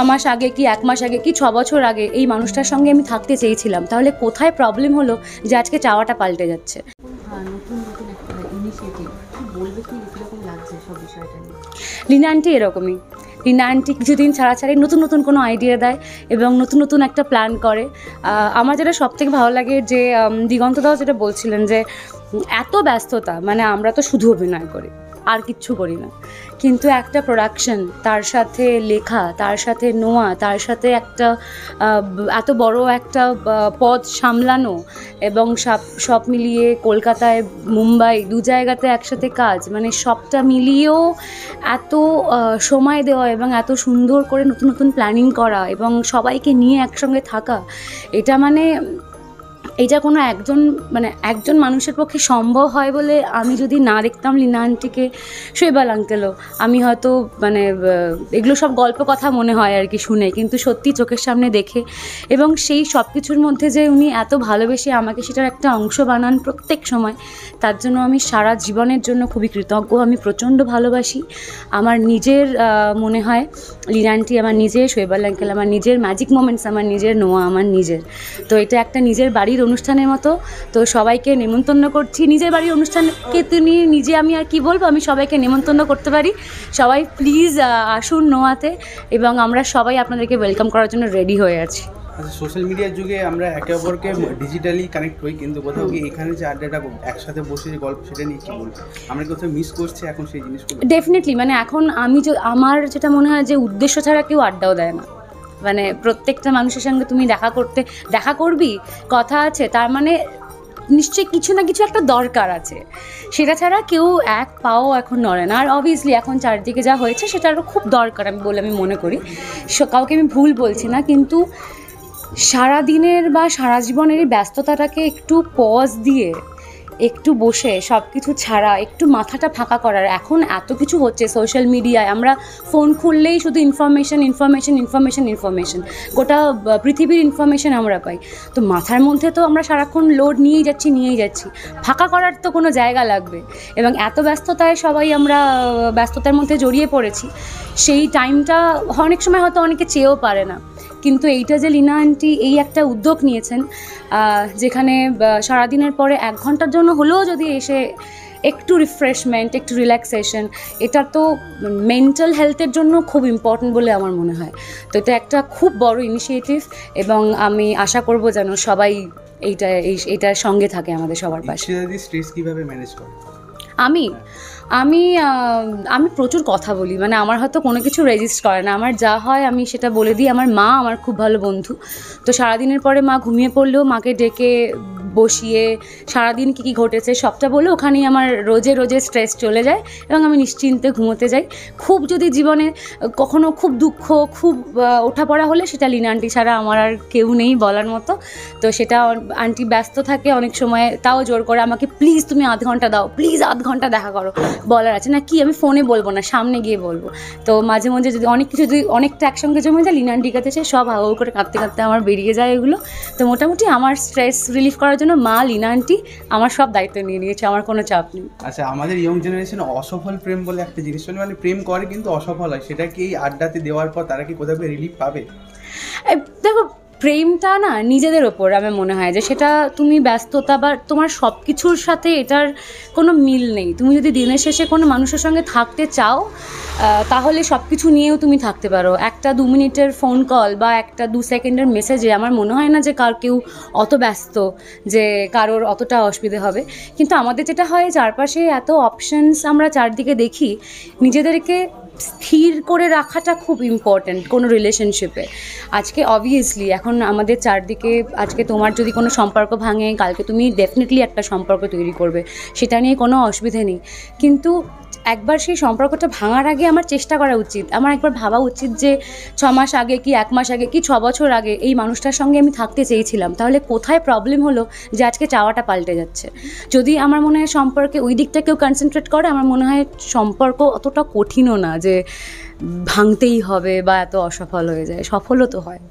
মাস আগে কি 1 মাস আগে কি 6 বছর আগে এই মানুষটার সঙ্গে আমি থাকতে চেয়েছিলাম, তাহলে কোথায় প্রবলেম হলো যে আজকে চাওয়াটা পাল্টে যাচ্ছে। লীনা আন্টি এরকমই। লীনা আন্টি কিছুদিন ছাড়া ছাড়াই নতুন নতুন কোনো আইডিয়া দেয় এবং নতুন নতুন একটা প্ল্যান করে। আমার যেটা সবথেকে ভালো লাগে যে দিগন্তদাও যেটা বলছিলেন যে এত ব্যস্ততা, মানে আমরা তো শুধু অভিনয় করি, আর কিচ্ছু করি না, কিন্তু একটা প্রোডাকশন, তার সাথে লেখা, তার সাথে নোয়া, তার সাথে একটা এত বড় একটা পদ সামলানো এবং সব মিলিয়ে কলকাতায় মুম্বাই 2 জায়গাতে একসাথে কাজ, মানে সবটা মিলিয়েও এত সময় দেওয়া এবং এত সুন্দর করে নতুন নতুন প্ল্যানিং করা এবং সবাইকে নিয়ে একসঙ্গে থাকা, এটা কোনো একজন মানুষের পক্ষে সম্ভব হয় বলে আমি যদি না দেখতাম লীনা আন্টিকে, শৈবাল আঙ্কেলও, আমি হয়তো এগুলো সব গল্প কথা মনে হয় আর কি শুনে, কিন্তু সত্যি চোখের সামনে দেখে এবং সেই সব কিছুর মধ্যে যে উনি এত ভালোবেসে আমাকে সেটার একটা অংশ বানান প্রত্যেক সময়, তার জন্য আমি সারা জীবনের জন্য খুবই কৃতজ্ঞ। আমি প্রচণ্ড ভালোবাসি। আমার নিজের মনে হয় লীনা আন্টি আমার নিজের, শৈবাল আঙ্কেল আমার নিজের, ম্যাজিক মোমেন্টস আমার নিজের, নোয়া আমার নিজের। তো এটা একটা নিজের বাড়ির অনুষ্ঠানের মতো। তো সবাইকে নেমন্তন্ন করছি নিজের বাড়ির অনুষ্ঠানকে, তুমি নিজে, আমি আর কি বলবো, আমি সবাইকে নেমন্তন্ন করতে পারি। সবাই প্লিজ আসুন নোয়াতে এবং আমরা সবাই আপনাদেরকে ওয়েলকাম করার জন্য রেডি হয়ে আছি। আচ্ছা, সোশ্যাল মিডিয়ার যুগে আমরা একে অপরকে ডিজিটালি কানেক্ট হই, কিন্তু কোথাও কি এখানে যে আড্ডাটা একসাথে বসে যে গল্প, সেটা নিয়ে কি বলবো, আমরা কোথাও মিস করছি এখন সেই জিনিসগুলো? ডেফিনেটলি, মানে এখন আমার যেটা মনে হয় যে উদ্দেশ্য ছাড়া কেউ আড্ডাও দেয় না। মানে প্রত্যেকটা মানুষের সঙ্গে তুমি দেখা করবি, কথা আছে, তার মানে নিশ্চয়ই কিছু না কিছু একটা দরকার আছে, সেটা ছাড়া কেউ এক পাও এখন নড়ে না। আর অবভিয়াসলি এখন চারদিকে যা হয়েছে সেটারও খুব দরকার বলে আমি মনে করি। কাউকে আমি ভুল বলছি না, কিন্তু সারা দিনের বা সারা জীবনের এই ব্যস্ততাটাকে একটু পজ দিয়ে, একটু বসে সব কিছু ছাড়া একটু মাথাটা ফাঁকা করার। এখন এত কিছু হচ্ছে সোশ্যাল মিডিয়ায়, আমরা ফোন খুললেই শুধু ইনফরমেশন, গোটা পৃথিবীর ইনফরমেশন আমরা পাই। তো মাথার মধ্যে তো আমরা সারাক্ষণ লোড নিয়েই যাচ্ছি, ফাঁকা করার তো কোনো জায়গা লাগবে। এবং এত ব্যস্ততায় সবাই আমরা ব্যস্ততার মধ্যে জড়িয়ে পড়েছি, সেই টাইমটা অনেক সময় হয়তো অনেকে চেয়েও পারে না। কিন্তু এইটা যে লীনা আন্টি এই একটা উদ্যোগ নিয়েছেন, যেখানে সারাদিনের পরে 1 ঘন্টার জন্য হলেও যদি এসে একটু রিফ্রেশমেন্ট, একটু রিল্যাক্সেশন, এটা তো মেন্টাল হেলথের জন্য খুব ইম্পর্টেন্ট বলে আমার মনে হয়। তো এটা একটা খুব বড় ইনিশিয়েটিভ এবং আমি আশা করব যেন সবাই এইটার সঙ্গে থাকে আমাদের সবার পাশে। স্ট্রেস কিভাবে ম্যানেজ করে? আমি প্রচুর কথা বলি, মানে আমার হয়তো কোনো কিছু রেজিস্ট করে না, আমার যা হয় আমি সেটা বলে দিই। আমার মা আমার খুব ভালো বন্ধু, তো সারাদিনের পরে মা ঘুমিয়ে পড়লেও মাকে ডেকে বসিয়ে সারাদিন কী ঘটেছে সবটা বলে ওখানেই আমার রোজে স্ট্রেস চলে যায় এবং আমি নিশ্চিন্তে ঘুমোতে যাই। খুব যদি জীবনে কখনো খুব দুঃখ, খুব ওঠাপড়া হলে সেটা লীনা আন্টি ছাড়া আমার আর কেউ নেই বলার মতো। তো সেটা আন্টি ব্যস্ত থাকে অনেক সময়, তাও জোর করে আমাকে, প্লিজ তুমি 1/2 ঘন্টা দাও, প্লিজ 1/2 ঘন্টা দেখা করো, বলার আছে না কি, আমি ফোনে বলবো না, সামনে গিয়ে বলবো। তো মাঝে মাঝে যদি অনেকটা একসঙ্গে জমে যায়, লীনা আন্টির কাছে সব হাউ করে কাঁদতে আমার বেরিয়ে যায় এগুলো। তো মোটামুটি আমার স্ট্রেস রিলিফ করার জন্য মা, লীনা আন্টি আমার সব দায়িত্ব নিয়ে নিয়েছে, আমার কোনো চাপ নেই। আচ্ছা, আমাদের ইয়ং জেনারেশন অসফল প্রেম বলে একটা জিনিস, মানে প্রেম করে কিন্তু অসফল হয়, সেটা কি এই আড্ডাতে দেওয়ার পর তারা কি কোথাও রিলিফ পাবে? দেখো, প্রেমটা না নিজেদের ওপর, আমার মনে হয় যে সেটা তুমি ব্যস্ততা বা তোমার সব কিছুর সাথে এটার কোনো মিল নেই। তুমি যদি দিনের শেষে কোনো মানুষের সঙ্গে থাকতে চাও, তাহলে সব কিছু নিয়েও তুমি থাকতে পারো। একটা 2 মিনিটের ফোন কল বা একটা 2 সেকেন্ডের মেসেজে আমার মনে হয় না যে কেউ অত ব্যস্ত যে কারোর অতটা অসুবিধে হবে। কিন্তু আমাদের যেটা হয়, চারপাশে এত অপশানস আমরা চারদিকে দেখি, নিজেদেরকে স্থির করে রাখাটা খুব ইম্পর্ট্যান্ট কোনো রিলেশনশিপে। আজকে অবভিয়াসলি এখন আমাদের চারদিকে, আজকে তোমার যদি কোনো সম্পর্ক ভাঙে, কালকে তুমি ডেফিনেটলি একটা সম্পর্ক তৈরি করবে, সেটা নিয়ে কোনো অসুবিধে নেই। কিন্তু একবার সেই সম্পর্কটা ভাঙার আগে আমার চেষ্টা করা উচিত, আমার একবার ভাবা উচিত যে 6 মাস আগে কি 1 মাস আগে কি 6 বছর আগে এই মানুষটার সঙ্গে আমি থাকতে চেয়েছিলাম, তাহলে কোথায় প্রবলেম হলো যে আজকে চাওয়াটা পাল্টে যাচ্ছে। যদি আমার মনে হয় সম্পর্কে ওই দিকটা কেউ কনসেন্ট্রেট করে, আমার মনে হয় সম্পর্ক অতটা কঠিনও না যে ভাঙতেই হবে বা এত অসফল হয়ে যায়, সফলও তো হয়।